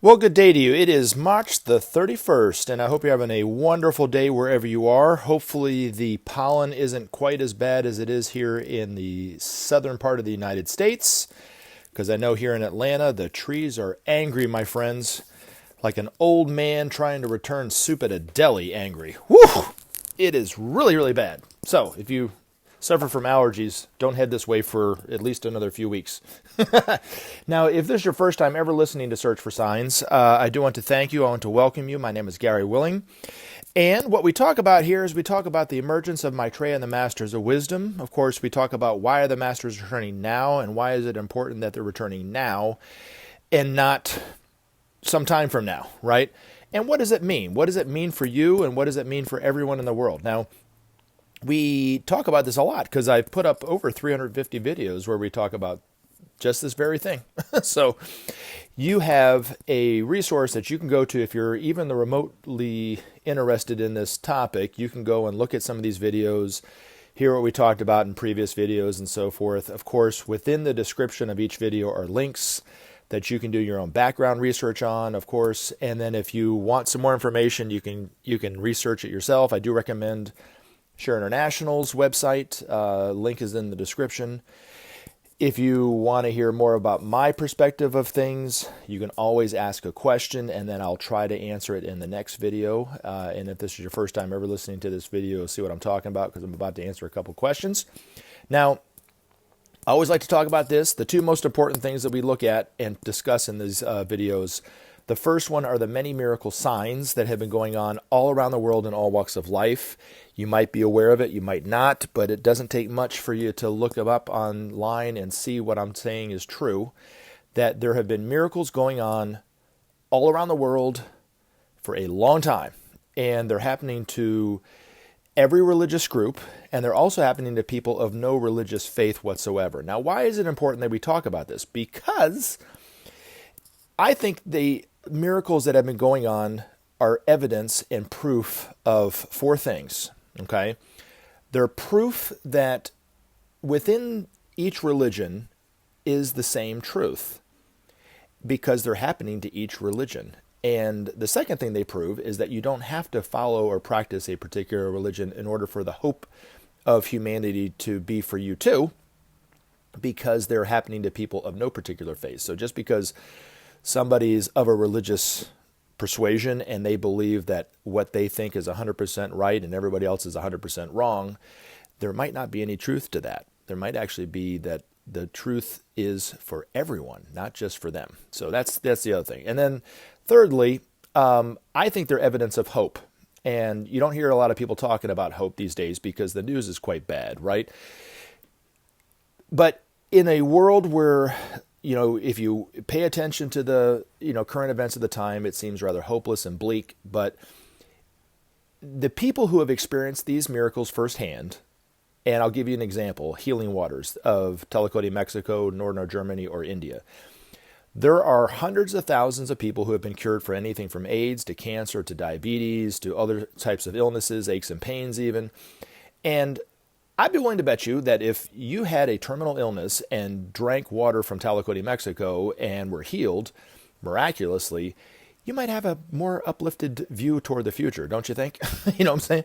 Well, good day to you. It is March the 31st, and I hope you're having a wonderful day wherever you are. Hopefully the pollen isn't quite as bad as it is here in the southern part of the United States, because I know here in Atlanta, the trees are angry, my friends, like an old man trying to return soup at a deli angry. Woo! It is really, really bad. So if you suffer from allergies, don't head this way for at least another few weeks. Now, if this is your first time ever listening to Search for Signs, I do want to thank you. I want to welcome you. My name is Gary Willing. And what we talk about here is we talk about the emergence of Maitreya and the Masters of Wisdom. Of course, we talk about why are the Masters returning now, and why is it important that they're returning now and not some time from now, right? And what does it mean? What does it mean for you, and what does it mean for everyone in the world? Now, we talk about this a lot because I've put up over 350 videos where we talk about just this very thing. So you have a resource that you can go to if you're even remotely interested in this topic. You can go and look at some of these videos, hear what we talked about in previous videos and so forth. Of course, within the description of each video are links that you can do your own background research on, of course. And then if you want some more information, you can research it yourself. I do recommend Share International's website. Link is in the description. If you want to hear more about my perspective of things, you can always ask a question, and then I'll try to answer it in the next video. And if this is your first time ever listening to this video, see what I'm talking about, because I'm about to answer a couple questions. Now, I always like to talk about this. The two most important things that we look at and discuss in these videos. The first one are the many miracle signs that have been going on all around the world in all walks of life. You might be aware of it, you might not, but it doesn't take much for you to look them up online and see what I'm saying is true, that there have been miracles going on all around the world for a long time, and they're happening to every religious group, and they're also happening to people of no religious faith whatsoever. Now, why is it important that we talk about this? Because I think the miracles that have been going on are evidence and proof of four things, okay? They're proof that within each religion is the same truth because they're happening to each religion. And the second thing they prove is that you don't have to follow or practice a particular religion in order for the hope of humanity to be for you too, because they're happening to people of no particular faith. So just because somebody's of a religious persuasion and they believe that what they think is 100% right and everybody else is 100% wrong, there might not be any truth to that. There might actually be that the truth is for everyone, not just for them. So that's the other thing. And then thirdly, I think they're evidence of hope. And you don't hear a lot of people talking about hope these days because the news is quite bad, right? But in a world where, if you pay attention to the, current events of the time, it seems rather hopeless and bleak. But the people who have experienced these miracles firsthand, and I'll give you an example, healing waters of Tlaxcala, Mexico, northern Germany, or India. There are hundreds of thousands of people who have been cured for anything from AIDS to cancer to diabetes to other types of illnesses, aches and pains even. And I'd be willing to bet you that if you had a terminal illness and drank water from Tlaxcala, Mexico, and were healed miraculously, you might have a more uplifted view toward the future, don't you think? You know what I'm saying?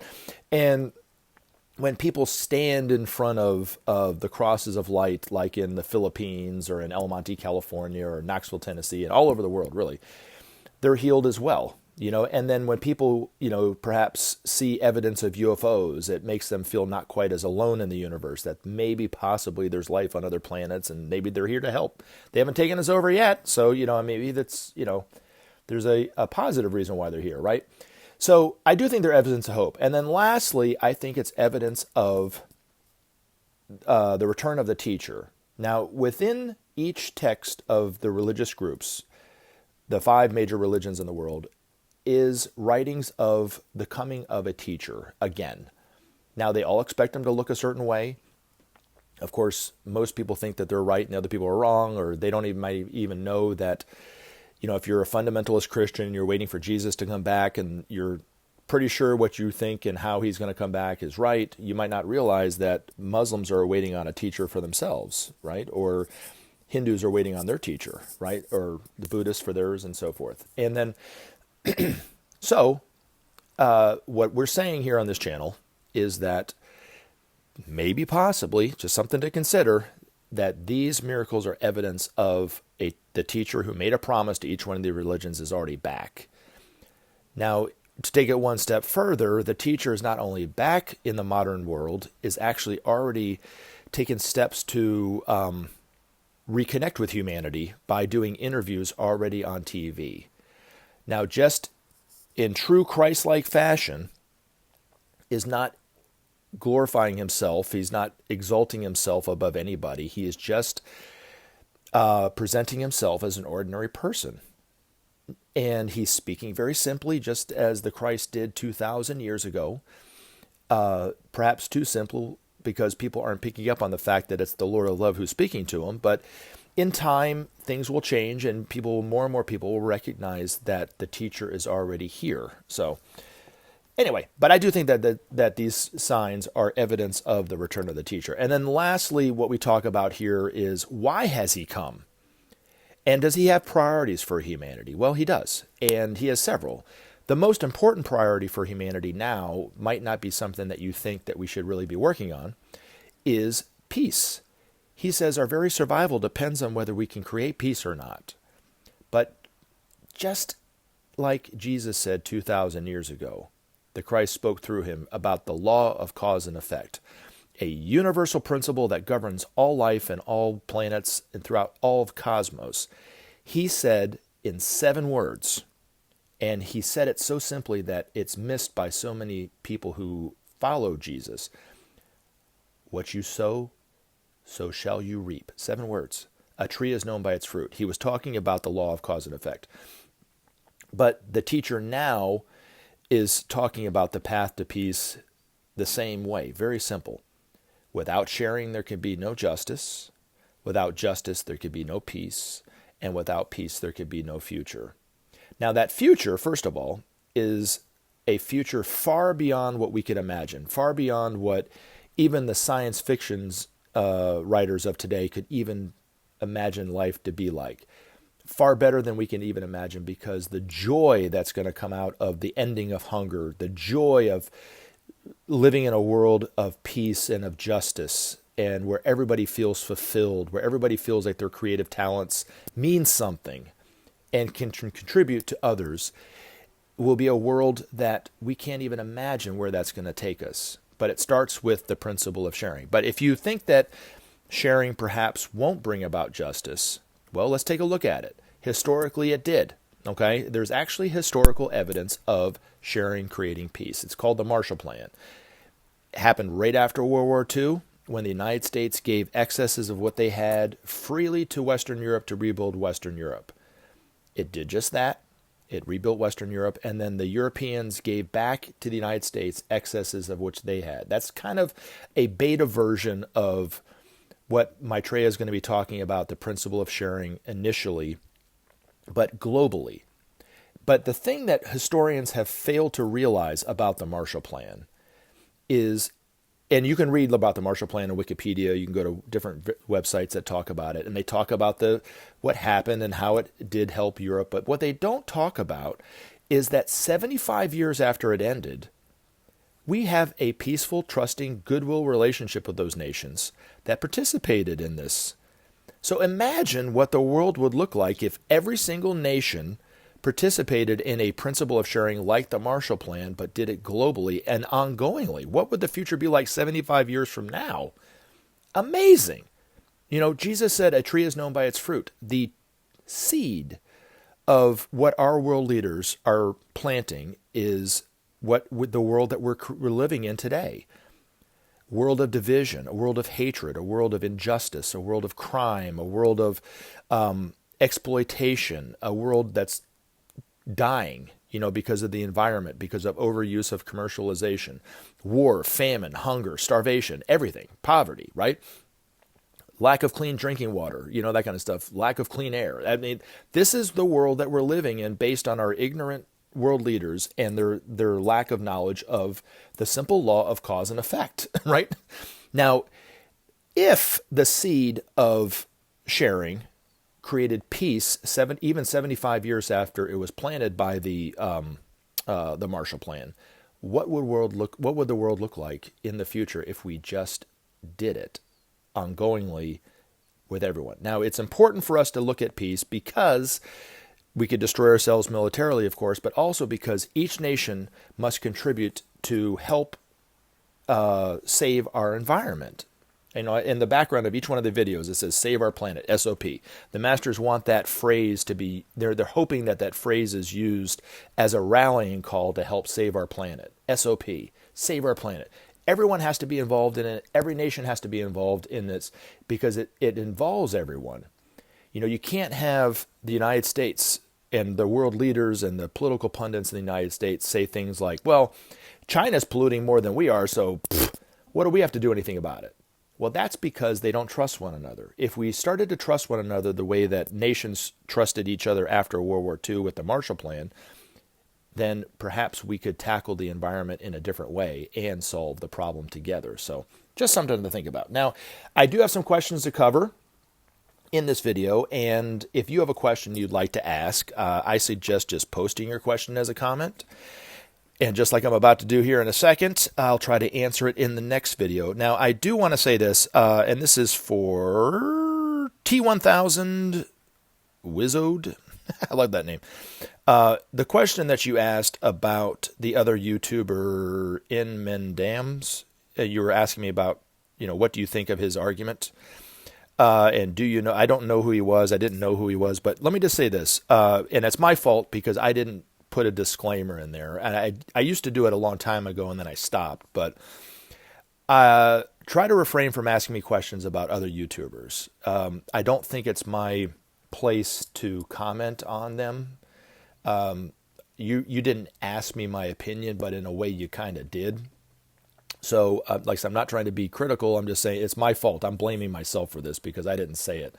And when people stand in front of the crosses of light, like in the Philippines or in El Monte, California, or Knoxville, Tennessee, and all over the world, really, they're healed as well. And then when people, perhaps see evidence of UFOs, it makes them feel not quite as alone in the universe, that maybe possibly there's life on other planets and maybe they're here to help. They haven't taken us over yet. So, maybe that's, there's a positive reason why they're here, right? So I do think they're evidence of hope. And then lastly, I think it's evidence of the return of the teacher. Now, within each text of the religious groups, the 5 major religions in the world, is writings of the coming of a teacher again. Now, they all expect them to look a certain way. Of course, most people think that they're right and other people are wrong, or they might even know that, if you're a fundamentalist Christian and you're waiting for Jesus to come back and you're pretty sure what you think and how he's going to come back is right, you might not realize that Muslims are waiting on a teacher for themselves, right? Or Hindus are waiting on their teacher, right? Or the Buddhists for theirs and so forth. And then, so what we're saying here on this channel is that maybe possibly, just something to consider, that these miracles are evidence of the teacher who made a promise to each one of the religions is already back. Now, to take it one step further, the teacher is not only back in the modern world, is actually already taken steps to reconnect with humanity by doing interviews already on TV. Now, just in true Christ-like fashion, is not glorifying himself. He's not exalting himself above anybody. He is just presenting himself as an ordinary person. And he's speaking very simply, just as the Christ did 2,000 years ago. Perhaps too simple because people aren't picking up on the fact that it's the Lord of love who's speaking to them. But in time, things will change and more and more people will recognize that the teacher is already here. So anyway, but I do think that these signs are evidence of the return of the teacher. And then lastly, what we talk about here is, why has he come? And does he have priorities for humanity? Well, he does, and he has several. The most important priority for humanity now might not be something that you think that we should really be working on, is peace. He says our very survival depends on whether we can create peace or not. But just like Jesus said 2,000 years ago, the Christ spoke through him about the law of cause and effect, a universal principle that governs all life and all planets and throughout all of cosmos. He said in 7 words, and he said it so simply that it's missed by so many people who follow Jesus. What you sow, so shall you reap. 7 words. A tree is known by its fruit. He was talking about the law of cause and effect. But the teacher now is talking about the path to peace the same way. Very simple. Without sharing, there can be no justice. Without justice, there can be no peace. And without peace, there can be no future. Now, that future, first of all, is a future far beyond what we could imagine, far beyond what even the science fictions writers of today could even imagine life to be like. Far better than we can even imagine, because the joy that's going to come out of the ending of hunger, the joy of living in a world of peace and of justice, and where everybody feels fulfilled, where everybody feels like their creative talents mean something and can contribute to others, will be a world that we can't even imagine where that's going to take us. But it starts with the principle of sharing. But if you think that sharing perhaps won't bring about justice, well, let's take a look at it. Historically, it did. Okay? There's actually historical evidence of sharing creating peace. It's called the Marshall Plan. It happened right after World War II, when the United States gave excesses of what they had freely to Western Europe to rebuild Western Europe. It did just that. It rebuilt Western Europe, and then the Europeans gave back to the United States excesses of which they had. That's kind of a beta version of what Maitreya is going to be talking about, the principle of sharing initially, but globally. But the thing that historians have failed to realize about the Marshall Plan is, and you can read about the Marshall Plan on Wikipedia, you can go to different websites that talk about it, and they talk about what happened and how it did help Europe. But what they don't talk about is that 75 years after it ended, we have a peaceful, trusting, goodwill relationship with those nations that participated in this. So imagine what the world would look like if every single nation participated in a principle of sharing like the Marshall Plan, but did it globally and ongoingly. What would the future be like 75 years from now? Amazing. You know, Jesus said a tree is known by its fruit. The seed of what our world leaders are planting is what the world that we're living in today. A world of division, a world of hatred, a world of injustice, a world of crime, a world of exploitation, a world that's dying, because of the environment, because of overuse of commercialization, war, famine, hunger, starvation, everything, poverty, right? Lack of clean drinking water, that kind of stuff, lack of clean air. I mean, this is the world that we're living in based on our ignorant world leaders and their lack of knowledge of the simple law of cause and effect, right? Now, if the seed of sharing created peace even 75 years after it was planted by the Marshall Plan. What would the world look like in the future if we just did it ongoingly with everyone? Now, it's important for us to look at peace because we could destroy ourselves militarily, of course, but also because each nation must contribute to help save our environment. In the background of each one of the videos, it says "Save Our Planet," SOP. The masters want that phrase to be, they're hoping that phrase is used as a rallying call to help save our planet. SOP, save our planet. Everyone has to be involved in it. Every nation has to be involved in this because it involves everyone. You can't have the United States and the world leaders and the political pundits in the United States say things like, well, China's polluting more than we are, so what do we have to do anything about it? Well, that's because they don't trust one another. If we started to trust one another the way that nations trusted each other after World War II with the Marshall Plan, then perhaps we could tackle the environment in a different way and solve the problem together. So just something to think about. Now, I do have some questions to cover in this video, and if you have a question you'd like to ask, I suggest just posting your question as a comment. And just like I'm about to do here in a second, I'll try to answer it in the next video. Now, I do want to say this, and this is for T1000 Wizode. I love that name. The question that you asked about the other YouTuber in Mendams, you were asking me about, what do you think of his argument? And do you know, I don't know who he was. I didn't know who he was, but let me just say this, and it's my fault because I didn't put a disclaimer in there. And I used to do it a long time ago and then I stopped, but try to refrain from asking me questions about other YouTubers. I don't think it's my place to comment on them. You didn't ask me my opinion, but in a way you kind of did. So like I said, I'm not trying to be critical. I'm just saying it's my fault. I'm blaming myself for this because I didn't say it.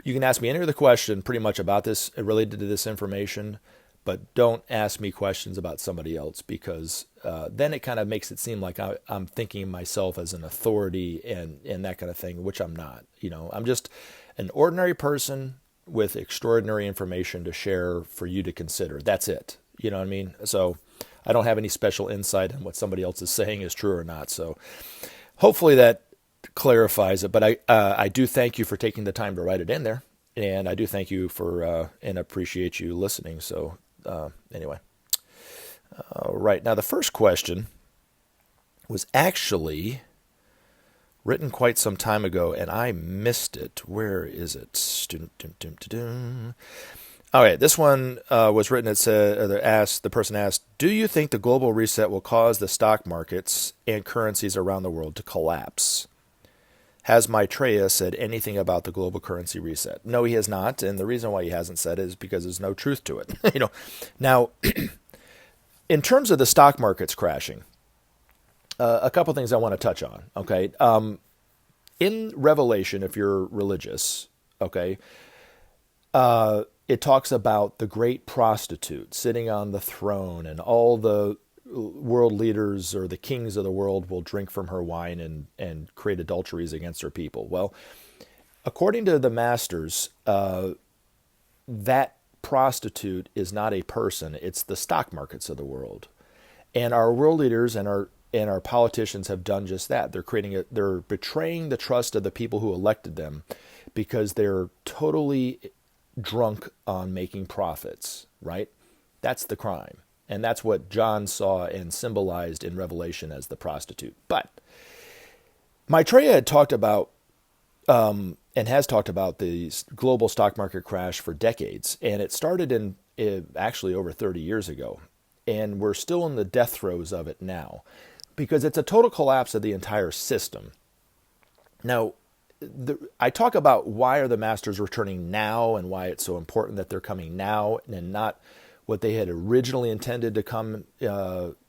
You can ask me any other question pretty much about this related to this information, but don't ask me questions about somebody else because then it kind of makes it seem like I'm thinking of myself as an authority and that kind of thing, which I'm not. I'm just an ordinary person with extraordinary information to share for you to consider. That's it. You know what I mean? So I don't have any special insight on what somebody else is saying is true or not. So hopefully that clarifies it. But I do thank you for taking the time to write it in there. And I do thank you for and appreciate you listening. So anyway, right now the first question was actually written quite some time ago, and I missed it. Where is it? All right, this one was written. It said, the person asked, "Do you think the global reset will cause the stock markets and currencies around the world to collapse? Has Maitreya said anything about the global currency reset?" No, he has not, and the reason why he hasn't said it is because there's no truth to it. Now, in terms of the stock markets crashing, a couple things I want to touch on. Okay, in Revelation, if you're religious, okay, it talks about the great prostitute sitting on the throne, and all the world leaders or the kings of the world will drink from her wine and create adulteries against her people. Well, according to the masters, that prostitute is not a person; it's the stock markets of the world, and our world leaders and our politicians have done just that. They're betraying the trust of the people who elected them because they're totally drunk on making profits, right? That's the crime. And that's what John saw and symbolized in Revelation as the prostitute. But Maitreya had talked about and has talked about the global stock market crash for decades. And it started in actually over 30 years ago. And we're still in the death throes of it now because it's a total collapse of the entire system. Now, I talk about why are the masters returning now and why it's so important that they're coming now and not what they had originally intended to come,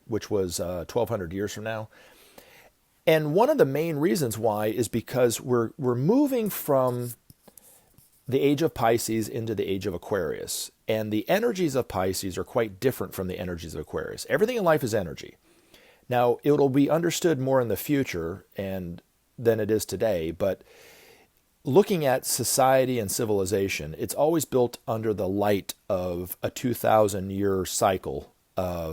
which was 1,200 years from now. And one of the main reasons why is because we're moving from the age of Pisces into the age of Aquarius. And the energies of Pisces are quite different from the energies of Aquarius. Everything in life is energy. Now, it'll be understood more in the future than it is today, but looking at society and civilization, it's always built under the light of a 2,000-year cycle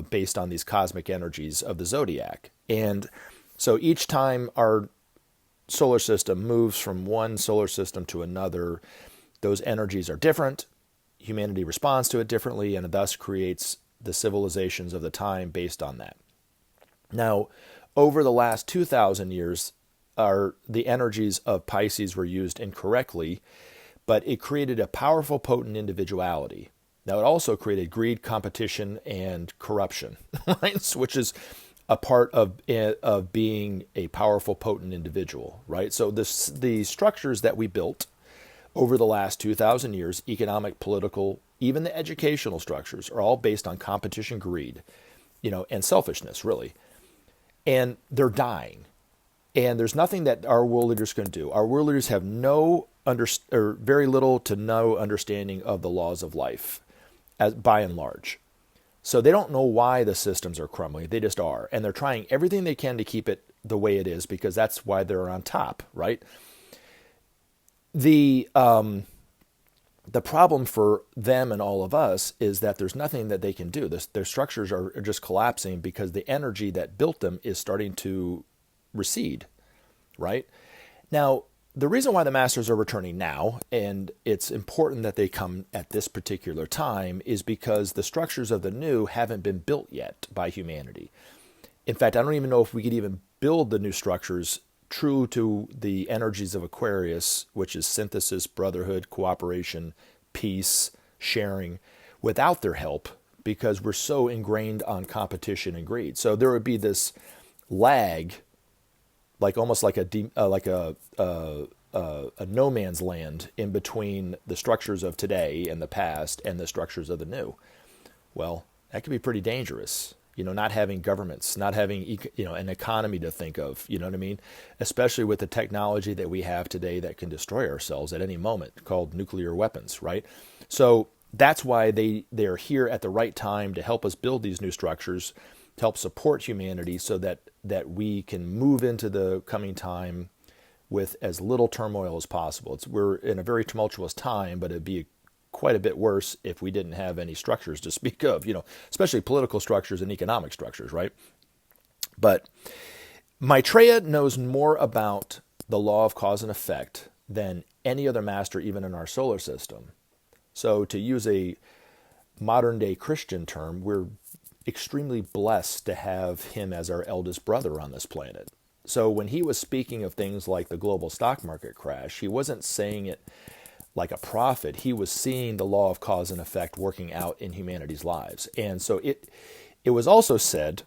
based on these cosmic energies of the zodiac. And so each time our solar system moves from one solar system to another, those energies are different. Humanity responds to it differently, and thus creates the civilizations of the time based on that. Now, over the last 2,000 years, the energies of Pisces were used incorrectly, but it created a powerful, potent individuality. Now, it also created greed, competition, and corruption, right? Which is a part of being a powerful, potent individual, right? So the structures that we built over the last 2,000 years, economic, political, even the educational structures, are all based on competition, greed, and selfishness, really. And they're dying. And there's nothing that our world leaders can do. Our world leaders have very little to no understanding of the laws of life, by and large. So they don't know why the systems are crumbling. They just are. And they're trying everything they can to keep it the way it is, because that's why they're on top, right? The problem for them and all of us is that there's nothing that they can do. Their structures are just collapsing because the energy that built them is starting to recede, right? Now, the reason why the masters are returning now, and it's important that they come at this particular time, is because the structures of the new haven't been built yet by humanity. In fact, I don't even know if we could even build the new structures true to the energies of Aquarius, which is synthesis, brotherhood, cooperation, peace, sharing, without their help, because we're so ingrained on competition and greed. So there would be this lag, like almost like a no man's land in between the structures of today and the past and the structures of the new. Well, that could be pretty dangerous. Not having governments, not having, an economy to think of, you know what I mean? Especially with the technology that we have today that can destroy ourselves at any moment, called nuclear weapons, right? So that's why they're here at the right time to help us build these new structures, to help support humanity so that we can move into the coming time with as little turmoil as possible. We're in a very tumultuous time, but it'd be quite a bit worse if we didn't have any structures to speak of, especially political structures and economic structures, right? But Maitreya knows more about the law of cause and effect than any other master, even in our solar system. So to use a modern day Christian term, we're extremely blessed to have him as our eldest brother on this planet. So when he was speaking of things like the global stock market crash, he wasn't saying it like a prophet. He was seeing the law of cause and effect working out in humanity's lives. And so it was also said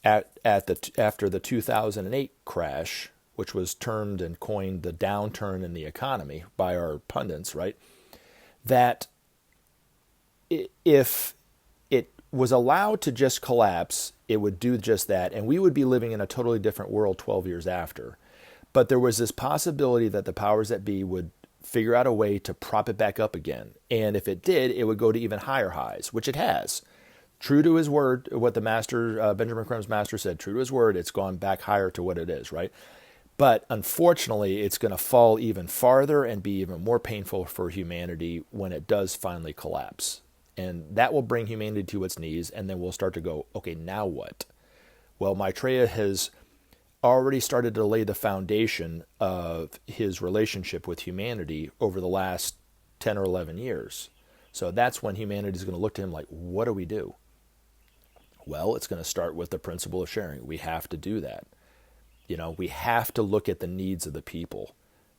after the 2008 crash, which was termed and coined the downturn in the economy by our pundits, right? That if it was allowed to just collapse, it would do just that, and we would be living in a totally different world 12 years after. But there was this possibility that the powers that be would figure out a way to prop it back up again. And if it did, it would go to even higher highs, which it has. True to his word, what the master, Benjamin Creme's master said, true to his word, it's gone back higher to what it is, right? But unfortunately, it's going to fall even farther and be even more painful for humanity when it does finally collapse. And that will bring humanity to its knees, and then we'll start to go, okay, now what? Well, Maitreya has already started to lay the foundation of his relationship with humanity over the last 10 or 11 years. So that's when humanity is going to look to him like, what do we do? Well, it's going to start with the principle of sharing. We have to do that. We have to look at the needs of the people.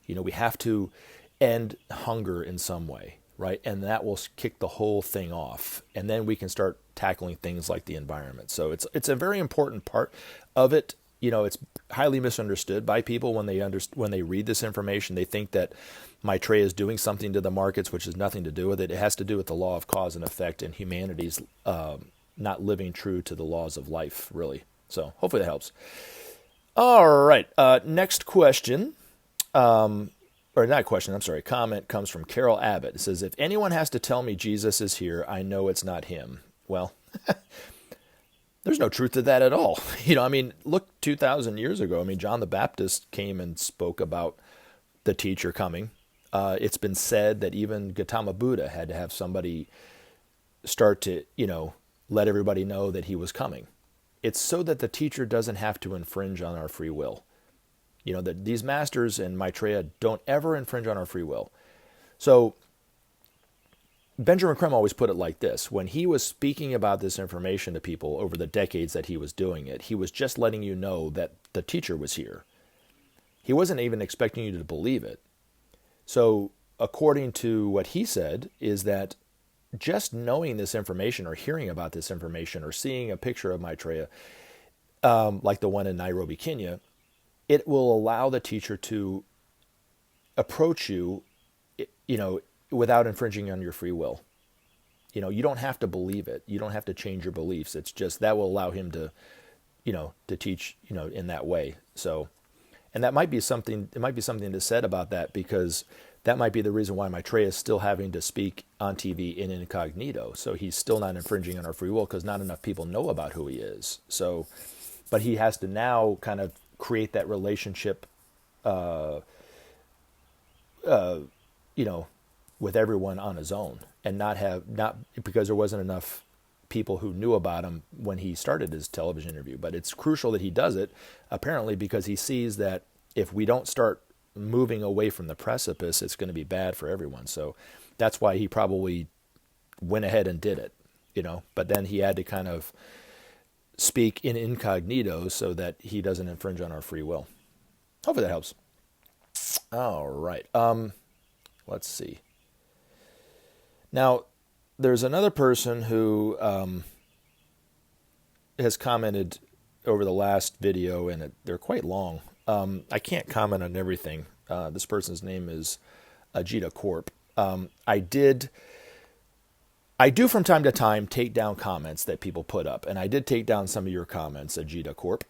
We have to end hunger in some way, right? And that will kick the whole thing off. And then we can start tackling things like the environment. So it's a very important part of it. It's highly misunderstood by people when they read this information. They think that Maitreya is doing something to the markets, which has nothing to do with it. It has to do with the law of cause and effect and humanity's not living true to the laws of life, really. So hopefully that helps. All right. Next question, comment comes from Carol Abbott. It says, if anyone has to tell me Jesus is here, I know it's not him. Well, there's no truth to that at all. Look, 2,000 years ago, John the Baptist came and spoke about the teacher coming, It's been said that even Gautama Buddha had to have somebody start to, let everybody know that he was coming. It's so that the teacher doesn't have to infringe on our free will. That these masters in Maitreya don't ever infringe on our free will. So Benjamin Creme always put it like this. When he was speaking about this information to people over the decades that he was doing it, he was just letting you know that the teacher was here. He wasn't even expecting you to believe it. So according to what he said is that just knowing this information or hearing about this information or seeing a picture of Maitreya, like the one in Nairobi, Kenya, it will allow the teacher to approach you, without infringing on your free will. You don't have to believe it. You don't have to change your beliefs. It's just that will allow him to, to teach, in that way. So, and that might be something, it might be something to said about that, because that might be the reason why Maitreya is still having to speak on TV in incognito. So he's still not infringing on our free will because not enough people know about who he is. So, but he has to now kind of create that relationship, with everyone on his own, and not because there wasn't enough people who knew about him when he started his television interview. But it's crucial that he does it, apparently, because he sees that if we don't start moving away from the precipice, it's going to be bad for everyone. So that's why he probably went ahead and did it, but then he had to kind of speak in incognito so that he doesn't infringe on our free will. Hopefully that helps. All right. Let's see. Now, there's another person who has commented over the last video, and they're quite long. I can't comment on everything. This person's name is Ajita Corp. I do from time to time take down comments that people put up, and I did take down some of your comments, Ajita Corp,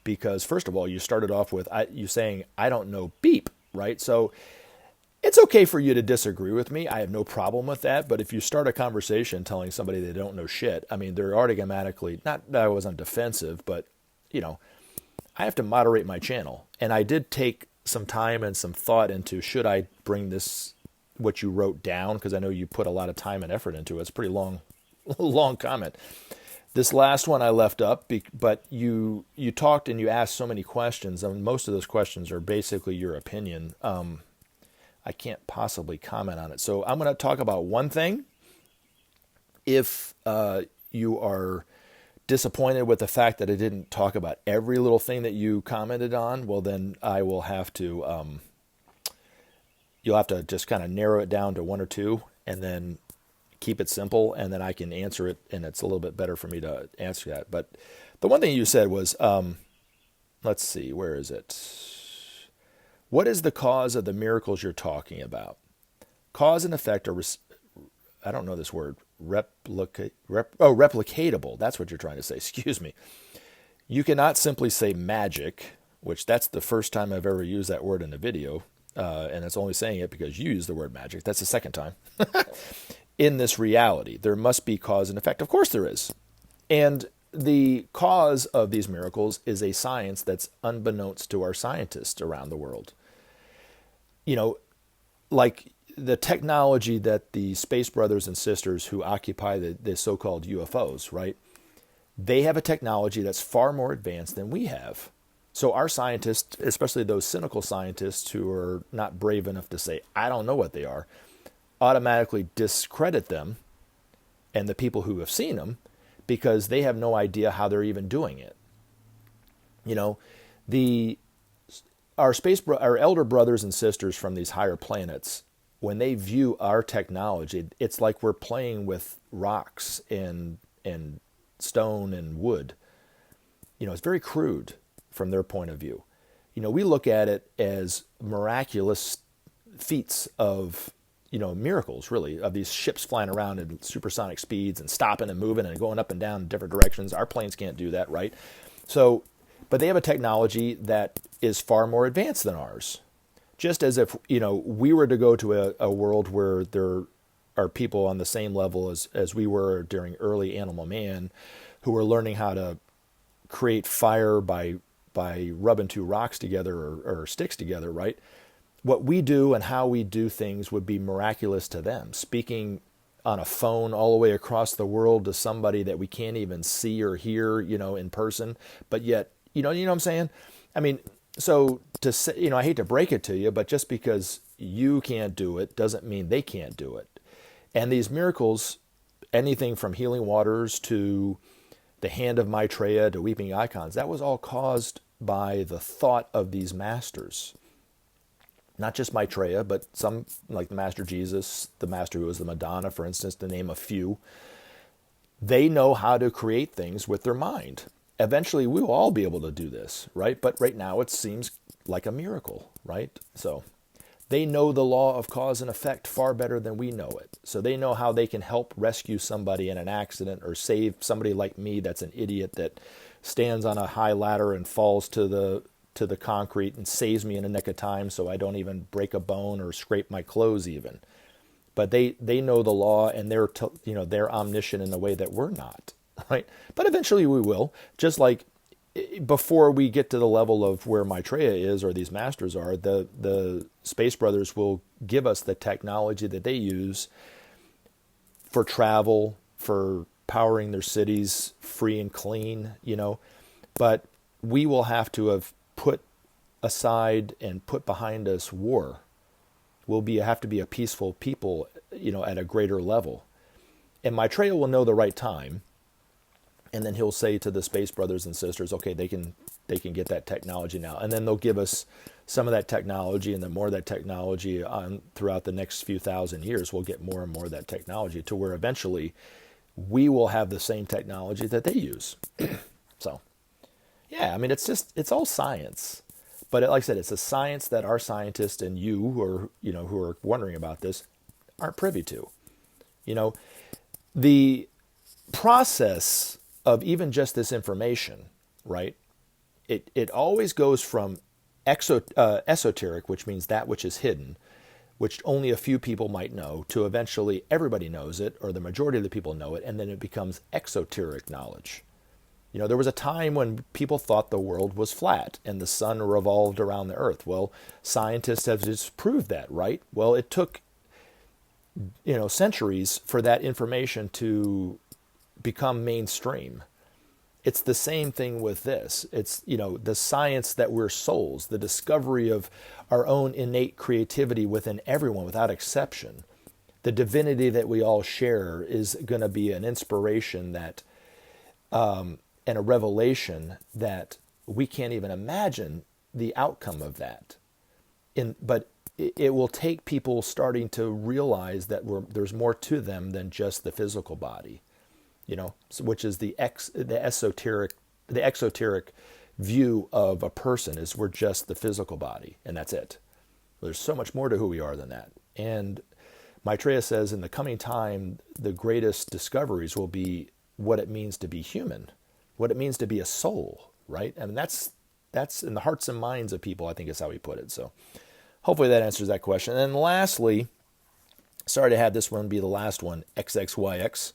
because first of all, you started off with you saying, I don't know beep, right? So it's okay for you to disagree with me. I have no problem with that. But if you start a conversation telling somebody they don't know shit, I mean, they're automatically, not that I wasn't defensive, but, I have to moderate my channel. And I did take some time and some thought into, should I bring this, what you wrote down? Because I know you put a lot of time and effort into it. It's a pretty long comment. This last one I left up, but you talked and you asked so many questions, and most of those questions are basically your opinion. I can't possibly comment on it. So I'm going to talk about one thing. If you are disappointed with the fact that I didn't talk about every little thing that you commented on, well, then I will have to, you'll have to just kind of narrow it down to one or two and then keep it simple, and then I can answer it, and it's a little bit better for me to answer that. But the one thing you said was, let's see, where is it? What is the cause of the miracles you're talking about? Cause and effect are, I don't know this word, replicatable. That's what you're trying to say. Excuse me. You cannot simply say magic, which that's the first time I've ever used that word in a video. And it's only saying it because you use the word magic. That's the second time. In this reality, there must be cause and effect. Of course there is. And the cause of these miracles is a science that's unbeknownst to our scientists around the world. Like the technology that the space brothers and sisters who occupy the so-called UFOs, right? They have a technology that's far more advanced than we have. So our scientists, especially those cynical scientists who are not brave enough to say, I don't know what they are, automatically discredit them and the people who have seen them because they have no idea how they're even doing it. Our elder brothers and sisters from these higher planets, when they view our technology, it's like we're playing with rocks and stone and wood. It's very crude from their point of view. We look at it as miraculous feats of, miracles, really, of these ships flying around at supersonic speeds and stopping and moving and going up and down in different directions. Our planes can't do that, right? So, but they have a technology that is far more advanced than ours. Just as if, we were to go to a world where there are people on the same level as we were during early animal man, who were learning how to create fire by rubbing two rocks together or sticks together, right? what we do and how we do things would be miraculous to them. Speaking on a phone all the way across the world to somebody that we can't even see or hear, in person, but yet, you know what I'm saying? I mean, so to say, I hate to break it to you, but just because you can't do it doesn't mean they can't do it. And these miracles, anything from healing waters to the hand of Maitreya to weeping icons, that was all caused by the thought of these masters. Not just Maitreya, but some, like the Master Jesus, the Master who was the Madonna, for instance, to name a few. They know how to create things with their mind. Eventually, we will all be able to do this, right? But right now, it seems like a miracle, right? So they know the law of cause and effect far better than we know it. So they know how they can help rescue somebody in an accident or save somebody like me that's an idiot that stands on a high ladder and falls to the concrete and saves me in a nick of time so I don't even break a bone or scrape my clothes even. But they know the law, and they're omniscient in a way that we're not, right? But eventually we will. Just like before we get to the level of where Maitreya is or these masters are, the Space Brothers will give us the technology that they use for travel, for powering their cities free and clean, But we will have to have put aside and put behind us war. We'll have to be a peaceful people, at a greater level. And Maitreya will know the right time. And then he'll say to the Space Brothers and sisters, okay, they can get that technology now. And then they'll give us some of that technology, and then more of that technology on throughout the next few thousand years. We'll get more and more of that technology to where eventually we will have the same technology that they use. So, yeah, I mean, it's all science. But like I said, it's a science that our scientists and you who are wondering about this aren't privy to. The process of even just this information, right? It always goes from esoteric, which means that which is hidden, which only a few people might know, to eventually everybody knows it, or the majority of the people know it, and then it becomes exoteric knowledge. There was a time when people thought the world was flat and the sun revolved around the earth. Well, scientists have disproved that, right? Well, it took, centuries for that information to become mainstream. It's the same thing with this. It's, the science that we're souls, the discovery of our own innate creativity within everyone without exception. The divinity that we all share is going to be an inspiration that, and a revelation that we can't even imagine the outcome of that. But it will take people starting to realize that there's more to them than just the physical body, which is the exoteric view of a person is we're just the physical body, and that's it. There's so much more to who we are than that. And Maitreya says in the coming time, the greatest discoveries will be what it means to be human, what it means to be a soul, right? I mean, that's in the hearts and minds of people, I think is how he put it. So hopefully that answers that question. And then lastly, sorry to have this one be the last one, XXYX.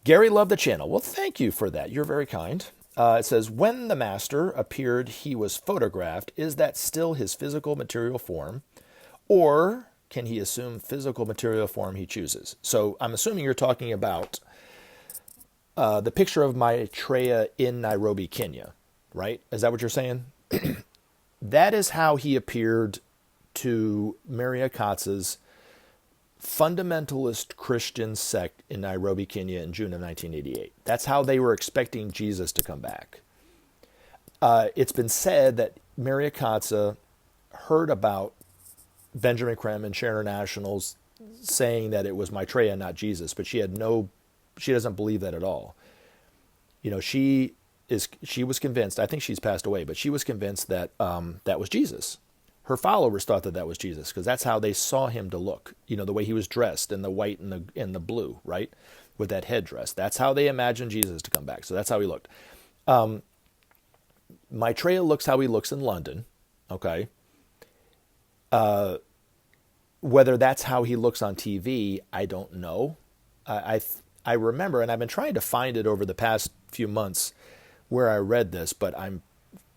Gary loved the channel. Well, thank you for that. You're very kind. It says, when the master appeared, he was photographed. Is that still his physical material form? Or can he assume physical material form he chooses? So I'm assuming you're talking about the picture of Maitreya in Nairobi, Kenya, right? Is that what you're saying? That is how he appeared to Maria Katz's fundamentalist Christian sect in Nairobi, Kenya in June of 1988. That's how they were expecting Jesus to come back. It's been said that Maria Katza heard about Benjamin Creme and Share Internationals saying that it was Maitreya, not Jesus, but she doesn't believe that at all. She was convinced, I think she's passed away, but she was convinced that that was Jesus. Her followers thought that was Jesus because that's how they saw him to look. The way he was dressed in the white and the blue, right? With that headdress. That's how they imagined Jesus to come back. So that's how he looked. Maitreya looks how he looks in London. Okay. Whether that's how he looks on TV, I don't know. I remember, and I've been trying to find it over the past few months where I read this, but I'm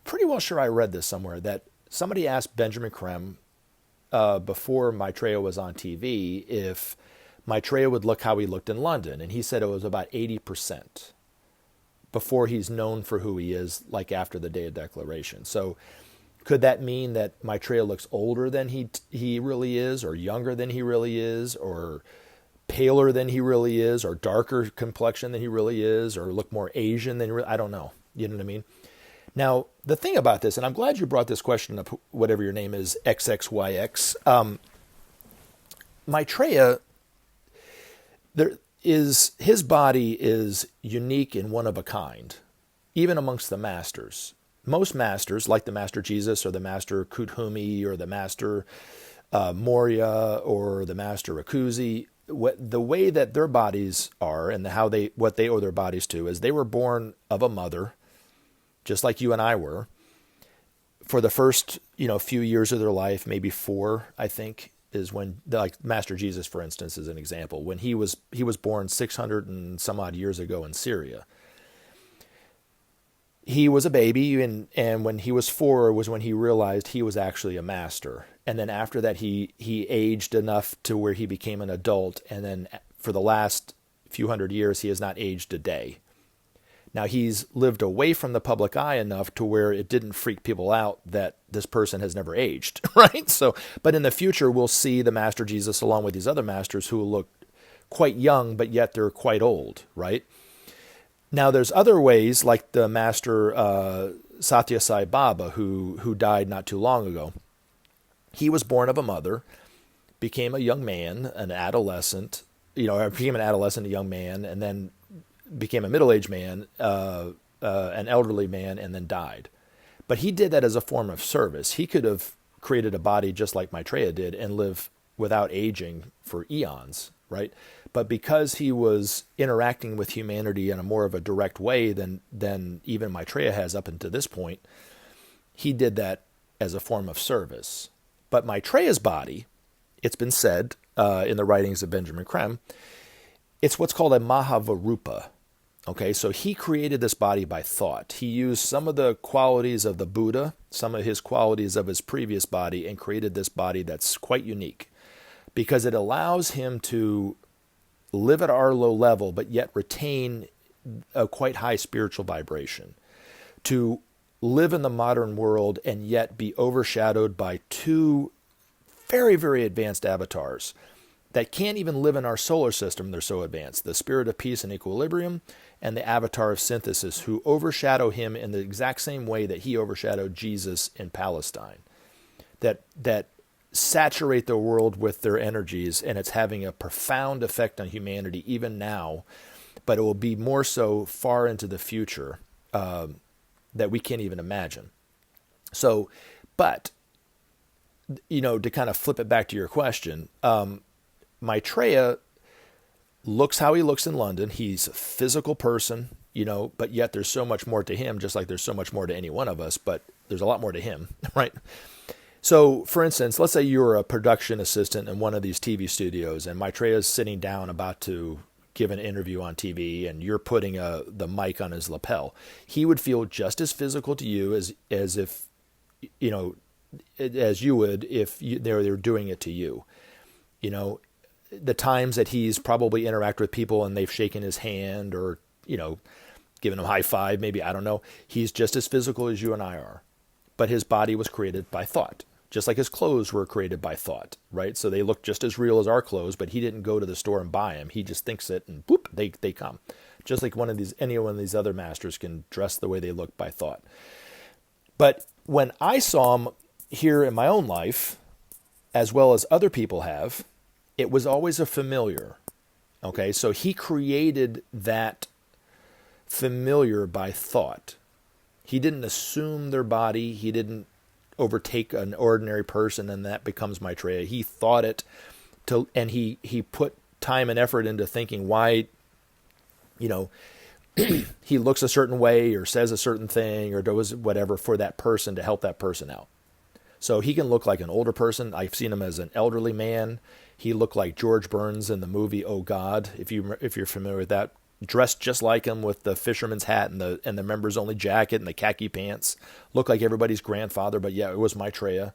pretty well sure I read this somewhere, that somebody asked Benjamin Creme before Maitreya was on TV if Maitreya would look how he looked in London, and he said it was about 80% before he's known for who he is, like after the Day of Declaration. So could that mean that Maitreya looks older than he really is, or younger than he really is, or paler than he really is, or darker complexion than he really is, or look more Asian than he really, I don't know. You know what I mean? Now, the thing about this, and I'm glad you brought this question up, whatever your name is, XXYX, Maitreya, his body is unique and one of a kind, even amongst the masters. Most masters, like the Master Jesus or the Master Kuthumi or the Master Moria or the Master Rakuzi, the way that their bodies are and what they owe their bodies to is they were born of a mother, just like you and I were, for the first few years of their life, maybe 4, I think, is when, like Master Jesus, for instance, is an example. When he was born 600 and some odd years ago in Syria. He was a baby, and when he was 4 was when he realized he was actually a master. And then after that, he aged enough to where he became an adult. And then for the last few hundred years, he has not aged a day. Now, he's lived away from the public eye enough to where it didn't freak people out that this person has never aged, right? So, but in the future, we'll see the Master Jesus along with these other masters who look quite young, but yet they're quite old, right? Now, there's other ways, like the Master Satya Sai Baba, who died not too long ago. He was born of a mother, became a young man, an adolescent, became an adolescent, a young man, and then became a middle-aged man, an elderly man, and then died. But he did that as a form of service. He could have created a body just like Maitreya did and live without aging for eons, right? But because he was interacting with humanity in a more of a direct way than even Maitreya has up until this point, he did that as a form of service. But Maitreya's body, it's been said in the writings of Benjamin Creme, it's what's called a Mahavarupa. Okay, so he created this body by thought. He used some of the qualities of the Buddha, some of his qualities of his previous body, and created this body that's quite unique because it allows him to live at our low level, but yet retain a quite high spiritual vibration, to live in the modern world and yet be overshadowed by 2 very, very advanced avatars that can't even live in our solar system. They're so advanced. The Spirit of Peace and Equilibrium and the Avatar of Synthesis, who overshadow him in the exact same way that he overshadowed Jesus in Palestine. That saturate the world with their energies, and it's having a profound effect on humanity even now, but it will be more so far into the future that we can't even imagine. So, but, to kind of flip it back to your question, Maitreya looks how he looks in London. He's a physical person, but yet there's so much more to him, just like there's so much more to any one of us, but there's a lot more to him, right? So, for instance, let's say you're a production assistant in one of these TV studios, and Maitreya's sitting down about to give an interview on TV, and you're putting the mic on his lapel. He would feel just as physical to you as if, as you would if they were doing it to you. The times that he's probably interacted with people and they've shaken his hand or, given him a high five, maybe, I don't know. He's just as physical as you and I are. But his body was created by thought, just like his clothes were created by thought, right? So they look just as real as our clothes, but he didn't go to the store and buy them. He just thinks it and boop, they come. Just like any one of these other masters can dress the way they look by thought. But when I saw him here in my own life, as well as other people have, it was always a familiar. Okay, so he created that familiar by thought. He didn't assume their body. He didn't overtake an ordinary person and that becomes Maitreya. He thought it and he put time and effort into thinking why, he looks a certain way or says a certain thing or does whatever for that person to help that person out. So he can look like an older person. I've seen him as an elderly man. He looked like George Burns in the movie Oh God, if you're familiar with that. Dressed just like him with the fisherman's hat and the members only jacket and the khaki pants. Looked like everybody's grandfather, but yeah, it was Maitreya.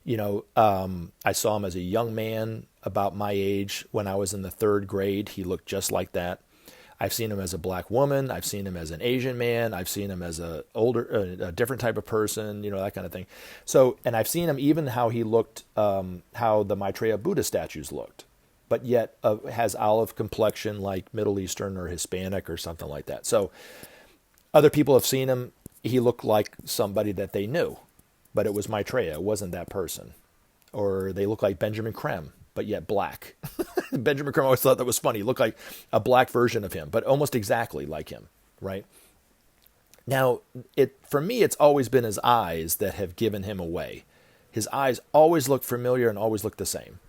I saw him as a young man about my age when I was in the 3rd grade. He looked just like that. I've seen him as a black woman. I've seen him as an Asian man. I've seen him as a different type of person, that kind of thing. So, and I've seen him even how he looked, how the Maitreya Buddha statues looked, but yet has olive complexion like Middle Eastern or Hispanic or something like that. So other people have seen him. He looked like somebody that they knew, but it was Maitreya. It wasn't that person. Or they look like Benjamin Creme, but yet black. Benjamin Creme, I always thought that was funny. He looked like a black version of him, but almost exactly like him, right? Now, for me, it's always been his eyes that have given him away. His eyes always look familiar and always look the same.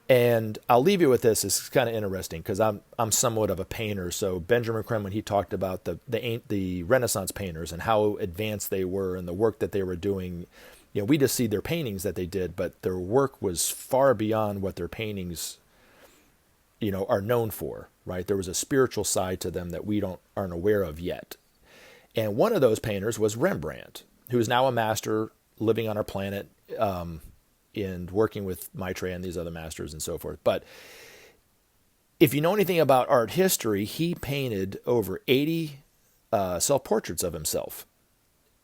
And I'll leave you with this. It's kind of interesting because I'm somewhat of a painter. So Benjamin Creme, when he talked about the Renaissance painters and how advanced they were and the work that they were doing, we just see their paintings that they did, but their work was far beyond what their paintings, are known for, right? There was a spiritual side to them that we aren't aware of yet. And one of those painters was Rembrandt, who is now a master living on our planet, and working with Maitreya and these other masters and so forth. But if you know anything about art history, he painted over 80 self-portraits of himself.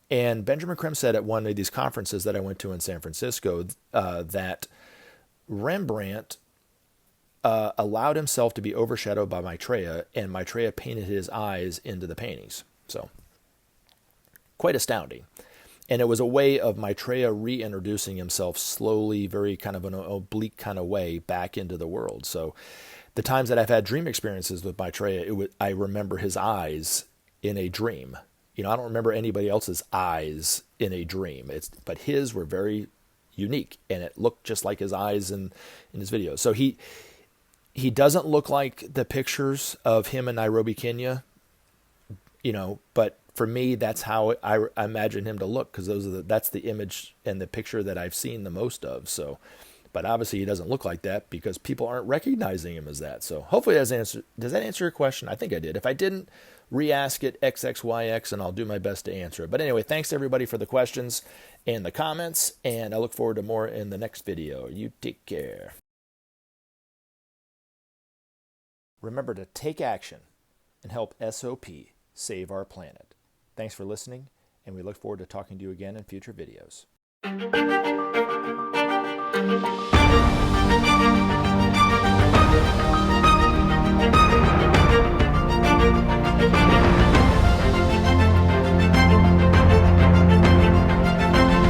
And Benjamin Creme said at one of these conferences that I went to in San Francisco that Rembrandt allowed himself to be overshadowed by Maitreya, and Maitreya painted his eyes into the paintings. So quite astounding. And it was a way of Maitreya reintroducing himself slowly, very kind of an oblique kind of way back into the world. So the times that I've had dream experiences with Maitreya, I remember his eyes in a dream. I don't remember anybody else's eyes in a dream. But his were very unique, and it looked just like his eyes in his videos. So he doesn't look like the pictures of him in Nairobi, Kenya, but for me, that's how I imagine him to look, because that's the image and the picture that I've seen the most of. So, but obviously he doesn't look like that because people aren't recognizing him as that. So hopefully does that answer your question? I think I did. If I didn't, re-ask it XXYX and I'll do my best to answer it. But anyway, thanks to everybody for the questions and the comments, and I look forward to more in the next video. You take care. Remember to take action and help SOP save our planet. Thanks for listening, and we look forward to talking to you again in future videos.